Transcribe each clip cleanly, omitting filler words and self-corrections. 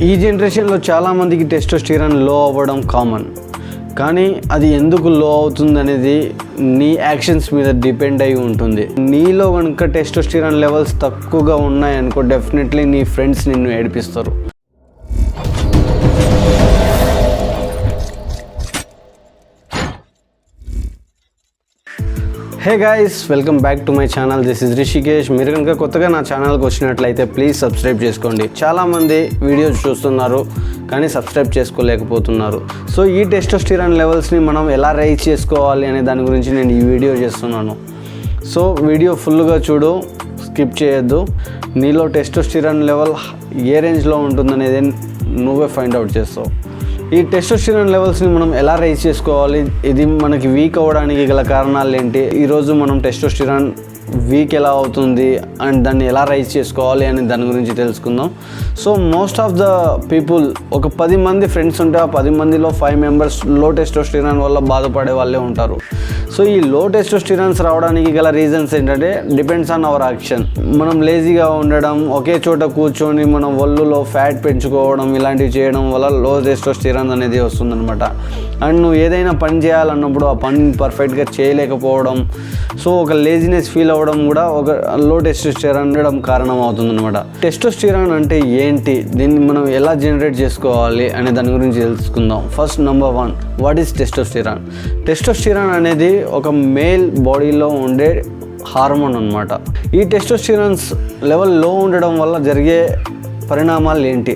ఈ జనరేషన్లో చాలామందికి టెస్టోస్టిరాన్ లో అవ్వడం కామన్, కానీ అది ఎందుకు లో అవుతుంది అనేది నీ యాక్షన్స్ మీద డిపెండ్ అయి ఉంటుంది. నీలో కనుక టెస్టోస్టిరాన్ లెవెల్స్ తక్కువగా ఉన్నాయనుకో డెఫినెట్లీ నీ ఫ్రెండ్స్ నిన్ను ఏడిపిస్తారు. Hey guys, welcome back to my channel. This is Rishikesh. మీరు కనుక కొత్తగా నా ఛానల్కి వచ్చినట్లయితే ప్లీజ్ సబ్స్క్రైబ్ చేసుకోండి. చాలామంది వీడియోస్ చూస్తున్నారు కానీ సబ్స్క్రైబ్ చేసుకోలేకపోతున్నారు. సో ఈ టెస్టోస్టిరాన్ లెవెల్స్ని మనం ఎలా రైజ్ చేసుకోవాలి అనే దాని గురించి నేను ఈ వీడియో చేస్తున్నాను. సో వీడియో ఫుల్గా చూడు, స్కిప్ చేయొద్దు. నీలో టెస్టోస్టిరాన్ లెవెల్ ఏ రేంజ్లో ఉంటుందనేది నువ్వే ఫైండ్ అవుట్ చేస్తావు. ఈ టెస్టోస్టిరాన్ లెవెల్స్ని మనం ఎలా రైజ్ చేసుకోవాలి, ఇది మనకి వీక్ అవ్వడానికి గల కారణాలు ఏంటి, ఈరోజు మనం టెస్టోస్టిరాన్ వీక్ ఎలా అవుతుంది అండ్ దాన్ని ఎలా రైజ్ చేసుకోవాలి అని దాని గురించి తెలుసుకుందాం. So most of the people, ఒక 10 మంది ఫ్రెండ్స్ ఉంటే ఆ 10 మందిలో 5 మెంబర్స్ లో టెస్టోస్టిరాన్ వల్ల బాధపడే వాళ్ళే ఉంటారు. సో ఈ లో టెస్టోస్టిరాన్స్ రావడానికి గల రీజన్స్ ఏంటంటే డిపెండ్స్ ఆన్ అవర్ యాక్షన్. మనం లేజీగా ఉండడం, ఒకే చోట కూర్చొని మనం ఒళ్ళులో ఫ్యాట్ పెంచుకోవడం, ఇలాంటివి చేయడం వల్ల లో టెస్టోస్టిరాన్ అనేది వస్తుందన్నమాట. అండ్ నువ్వు ఏదైనా పని చేయాలన్నప్పుడు ఆ పని పర్ఫెక్ట్గా చేయలేకపోవడం, సో ఒక లేజినెస్ ఫీల్ అవ్వడం కూడా ఒక లో టెస్టోస్టిరాన్ ఉండడం కారణం అవుతుందన్నమాట. టెస్టోస్టిరాన్ అంటే ఏంటి, దీన్ని మనం ఎలా జనరేట్ చేసుకోవాలి అనే దాని గురించి తెలుసుకుందాం. First number 1, what is testosterone? Testosterone అనేది ఒక మేల్ బాడీలో ఉండే హార్మోన్ అన్నమాట. ఈ టెస్టోస్టిరాన్స్ లెవెల్ లో ఉండడం వల్ల జరిగే పరిణామాలు ఏంటి?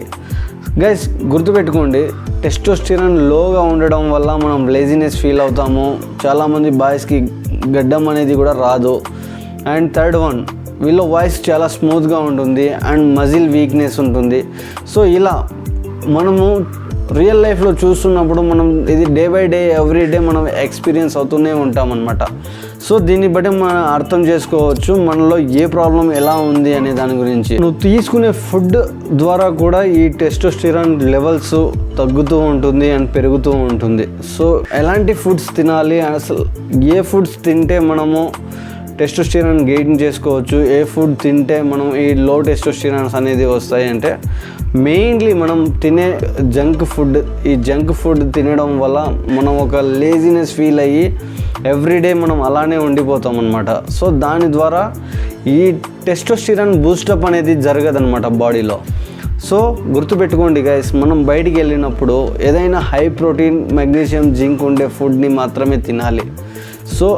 గైస్ గుర్తుపెట్టుకోండి, టెస్టోస్టిరాన్ లోగా ఉండడం వల్ల మనం లేజినెస్ ఫీల్ అవుతాము. చాలామంది బాయ్స్కి గడ్డం అనేది కూడా రాదు. అండ్ థర్డ్ వన్, వీళ్ళ వాయిస్ చాలా స్మూత్గా ఉంటుంది అండ్ మజిల్ వీక్నెస్ ఉంటుంది. సో ఇలా మనము రియల్ లైఫ్లో చూస్తున్నప్పుడు మనం ఇది day by day every day మనం ఎక్స్పీరియన్స్ అవుతూనే ఉంటామన్నమాట. సో దీన్ని బట్టి మనం అర్థం చేసుకోవచ్చు మనలో ఏ ప్రాబ్లం ఎలా ఉంది అనే దాని గురించి. నువ్వు తీసుకునే ఫుడ్ ద్వారా కూడా ఈ టెస్టోస్టిరాన్ లెవెల్స్ తగ్గుతూ ఉంటుంది అండ్ పెరుగుతూ ఉంటుంది. సో ఎలాంటి ఫుడ్స్ తినాలి, అసలు ఏ ఫుడ్స్ తింటే మనము టెస్టోస్టిరాన్ గెయిన్ చేసుకోవచ్చు, ఏ ఫుడ్ తింటే మనం ఈ లో టెస్టోస్టిరాన్స్ అనేది వస్తాయి అంటే మెయిన్లీ మనం తినే జంక్ ఫుడ్. ఈ జంక్ ఫుడ్ తినడం వల్ల మనం ఒక లేజినెస్ ఫీల్ అయ్యి ఎవ్రీడే మనం అలానే ఉండిపోతాం అన్నమాట. సో దాని ద్వారా ఈ టెస్టోస్టిరాన్ బూస్టప్ అనేది జరగదన్నమాట బాడీలో. సో గుర్తుపెట్టుకోండి గైస్, మనం బయటికి వెళ్ళినప్పుడు ఏదైనా హై ప్రోటీన్, మెగ్నీషియం, జింక్ ఉండే ఫుడ్ని మాత్రమే తినాలి. సో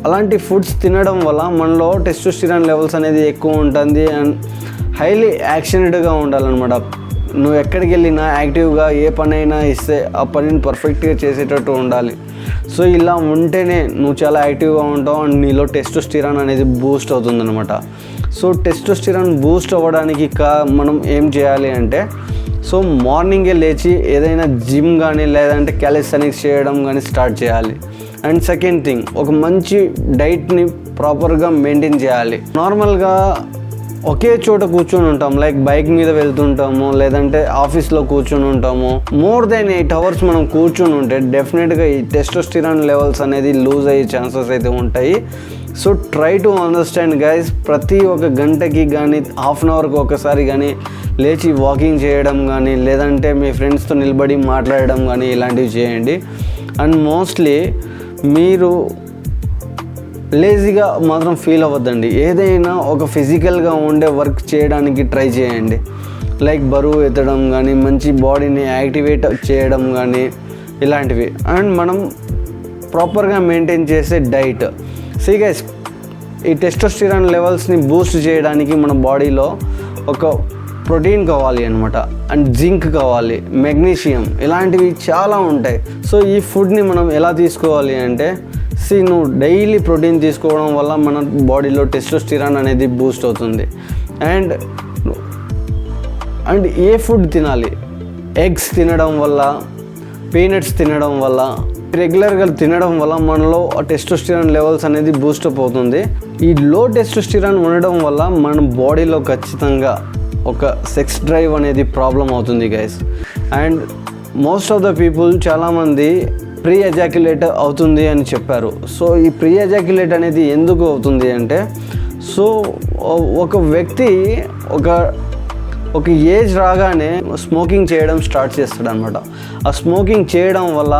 అలాంటి ఫుడ్స్ తినడం వల్ల మనలో టెస్టోస్టిరాన్ లెవెల్స్ అనేది ఎక్కువ ఉంటుంది అండ్ హైలీ యాక్షనెడ్గా ఉండాలన్నమాట. నువ్వు ఎక్కడికి వెళ్ళినా యాక్టివ్గా ఏ పని అయినా ఇస్తే ఆ పనిని పర్ఫెక్ట్గా చేసేటట్టు ఉండాలి. సో ఇలా ఉంటేనే నువ్వు చాలా యాక్టివ్గా ఉంటావు అండ్ నీలో టెస్టోస్టిరాన్ అనేది బూస్ట్ అవుతుందన్నమాట. సో టెస్టోస్టిరాన్ బూస్ట్ అవ్వడానికి మనం ఏం చేయాలి అంటే, సో మార్నింగే లేచి ఏదైనా జిమ్ కానీ లేదంటే క్యాలిస్థెనిక్స్ చేయడం కానీ స్టార్ట్ చేయాలి. అండ్ సెకండ్ థింగ్, ఒక మంచి డైట్ని ప్రాపర్గా మెయింటైన్ చేయాలి. నార్మల్గా ఒకే చోట కూర్చొని ఉంటాం, లైక్ బైక్ మీద వెళ్తుంటాము లేదంటే ఆఫీస్లో కూర్చొని ఉంటాము. మోర్ దెన్ 8 hours మనం కూర్చొని ఉంటే డెఫినెట్గా ఈ టెస్టోస్టిరాన్ లెవెల్స్ అనేది లూజ్ అయ్యే ఛాన్సెస్ అయితే ఉంటాయి. So try to understand guys, ప్రతి ఒక గంటకి కానీ హాఫ్ అన్ అవర్కి ఒకసారి కానీ లేచి వాకింగ్ చేయడం కానీ లేదంటే మీ ఫ్రెండ్స్తో నిలబడి మాట్లాడడం కానీ ఇలాంటివి చేయండి. అండ్ మోస్ట్లీ మీరు లేజీగా మాత్రం ఫీల్ అవ్వద్దండి. ఏదైనా ఒక ఫిజికల్గా ఉండే వర్క్ చేయడానికి ట్రై చేయండి, లైక్ బరువు ఎత్తడం కానీ మంచి బాడీని యాక్టివేట్ చేయడం కానీ ఇలాంటివి. అండ్ మనం ప్రాపర్గా మెయింటైన్ చేసే డైట్. సీ గైస్, ఈ టెస్టోస్టిరాన్ లెవెల్స్ని బూస్ట్ చేయడానికి మన బాడీలో ఒక ప్రోటీన్ కావాలి అనమాట, అండ్ జింక్ కావాలి, మెగ్నీషియం, ఇలాంటివి చాలా ఉంటాయి. సో ఈ ఫుడ్ని మనం ఎలా తీసుకోవాలి అంటే, నువ్వు డైలీ ప్రోటీన్ తీసుకోవడం వల్ల మన బాడీలో టెస్టోస్టిరాన్ అనేది బూస్ట్ అవుతుంది. అండ్ ఏ ఫుడ్ తినాలి? ఎగ్స్ తినడం వల్ల, పీనట్స్ తినడం వల్ల, రెగ్యులర్గా తినడం వల్ల మనలో టెస్టోస్టిరాన్ లెవెల్స్ అనేది బూస్టప్ అవుతుంది. ఈ లో టెస్టోస్టిరాన్ ఉండడం వల్ల మన బాడీలో ఖచ్చితంగా ఒక సెక్స్ డ్రైవ్ అనేది ప్రాబ్లం అవుతుంది guys. And most of the people, చాలామంది ప్రీ ఎజాక్యులేట్ అవుతుంది అని చెప్పారు. సో ఈ ప్రీ ఎజాక్యులేట్ అనేది ఎందుకు అవుతుంది అంటే, సో ఒక వ్యక్తి ఒక ఒక ఏజ్ రాగానే స్మోకింగ్ చేయడం స్టార్ట్ చేస్తాడు అనమాట. ఆ స్మోకింగ్ చేయడం వల్ల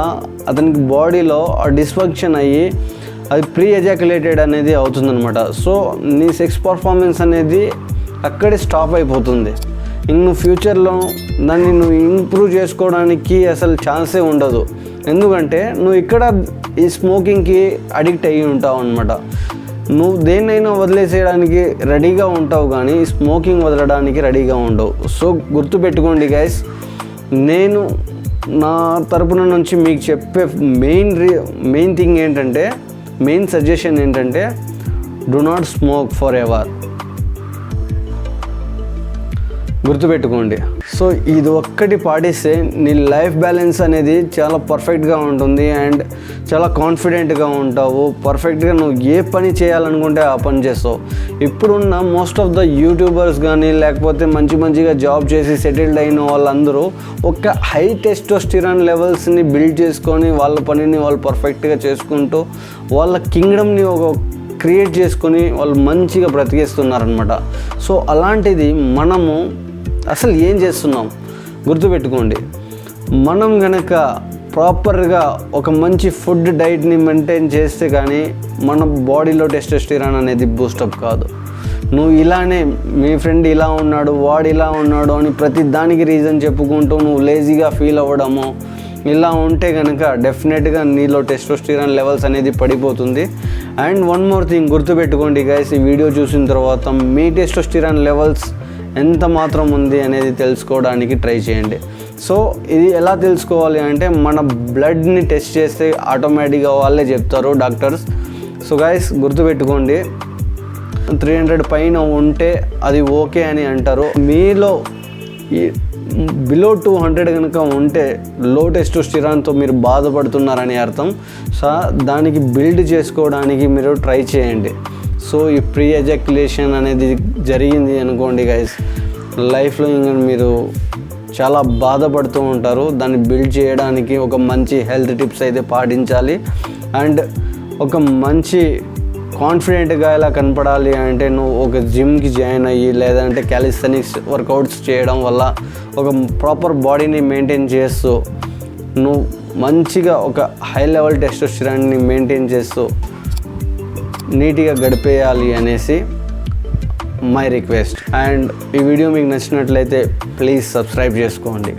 అతనికి బాడీలో డిస్ఫంక్షన్ అయ్యి అది ప్రీ ఎజాక్యులేటెడ్ అనేది అవుతుందన్నమాట. సో నీ సెక్స్ పర్ఫార్మెన్స్ అనేది అక్కడే స్టాప్ అయిపోతుంది. ఇంక ఫ్యూచర్లో దాన్ని నువ్వు ఇంప్రూవ్ చేసుకోవడానికి అసలు ఛాన్సే ఉండదు. ఎందుకంటే నువ్వు ఇక్కడ ఈ స్మోకింగ్కి అడిక్ట్ అయ్యి ఉంటావు అనమాట. నువ్వు దేన్నైనా వదిలేసేయడానికి రెడీగా ఉంటావు కానీ స్మోకింగ్ వదలడానికి రెడీగా ఉండవు. సో గుర్తుపెట్టుకోండి గైస్, నేను నా తరపున నుంచి మీకు చెప్పే మెయిన్ థింగ్ ఏంటంటే, మెయిన్ సజెషన్ ఏంటంటే, do not smoke for ever. గుర్తుపెట్టుకోండి. సో ఇది ఒక్కటి పాటిస్తే నీ లైఫ్ బ్యాలెన్స్ అనేది చాలా పర్ఫెక్ట్గా ఉంటుంది అండ్ చాలా కాన్ఫిడెంట్గా ఉంటావు. పర్ఫెక్ట్గా నువ్వు ఏ పని చేయాలనుకుంటే ఆ పని చేస్తావు. ఇప్పుడున్న మోస్ట్ ఆఫ్ ద యూట్యూబర్స్ కానీ లేకపోతే మంచిగా జాబ్ చేసి సెటిల్డ్ అయిన వాళ్ళందరూ ఒక హై టెస్టోస్టిరాన్ లెవెల్స్ని బిల్డ్ చేసుకొని వాళ్ళ పనిని వాళ్ళు పర్ఫెక్ట్గా చేసుకుంటూ వాళ్ళ కింగ్డమ్ని ఒక క్రియేట్ చేసుకొని వాళ్ళు మంచిగా బ్రతికేస్తున్నారనమాట. సో అలాంటిది మనము అసలు ఏం చేస్తున్నాం గుర్తుపెట్టుకోండి. మనం కనుక ప్రాపర్గా ఒక మంచి ఫుడ్ డైట్ని మెయింటైన్ చేస్తే కానీ మన బాడీలో టెస్టోస్టిరాన్ అనేది బూస్టప్ కాదు. నువ్వు ఇలానే మీ ఫ్రెండ్ ఇలా ఉన్నాడు, వాడు ఇలా ఉన్నాడు అని ప్రతి దానికి రీజన్ చెప్పుకుంటూ నువ్వు లేజీగా ఫీల్ అవ్వడము ఇలా ఉంటే కనుక డెఫినెట్గా నీలో టెస్టోస్టిరాన్ లెవెల్స్ అనేది పడిపోతుంది. అండ్ వన్ మోర్ థింగ్ గుర్తుపెట్టుకోండి గైస్, ఈ వీడియో చూసిన తర్వాత మీ టెస్టోస్టిరాన్ లెవెల్స్ ఎంత మాత్రం ఉంది అనేది తెలుసుకోవడానికి ట్రై చేయండి. సో ఇది ఎలా తెలుసుకోవాలి అంటే మన బ్లడ్ని టెస్ట్ చేస్తే ఆటోమేటిక్గా వాళ్ళే చెప్తారు డాక్టర్స్. సో గైస్ గుర్తుపెట్టుకోండి, 300 పైన ఉంటే అది ఓకే అని అంటారు. మీలో ఈ బిలో 200 కనుక ఉంటే లో టెస్టోస్టిరాన్తో మీరు బాధపడుతున్నారని అర్థం. సో దానికి బిల్డ్ చేసుకోవడానికి మీరు ట్రై చేయండి. సో ఈ ప్రీ ఎజాక్యులేషన్ అనేది జరిగింది అనుకోండి గైస్, లైఫ్లో ఇంకా మీరు చాలా బాధపడుతూ ఉంటారు. దాన్ని బిల్డ్ చేయడానికి ఒక మంచి హెల్త్ టిప్స్ అయితే పాటించాలి. అండ్ ఒక మంచి కాన్ఫిడెంట్గా ఎలా కనపడాలి అంటే నువ్వు ఒక జిమ్కి జాయిన్ అయ్యి లేదంటే క్యాలిస్థెనిక్స్ వర్కౌట్స్ చేయడం వల్ల ఒక ప్రాపర్ బాడీని మెయింటైన్ చేస్తూ నువ్వు మంచిగా ఒక హై లెవెల్ టెస్టోస్టిరాన్ని మెయింటైన్ చేస్తూ నీట్గా గడిపేయాలి అనేసి మై రిక్వెస్ట్. అండ్ ఈ వీడియో మీకు నచ్చినట్లయితే ప్లీజ్ సబ్స్క్రైబ్ చేసుకోండి.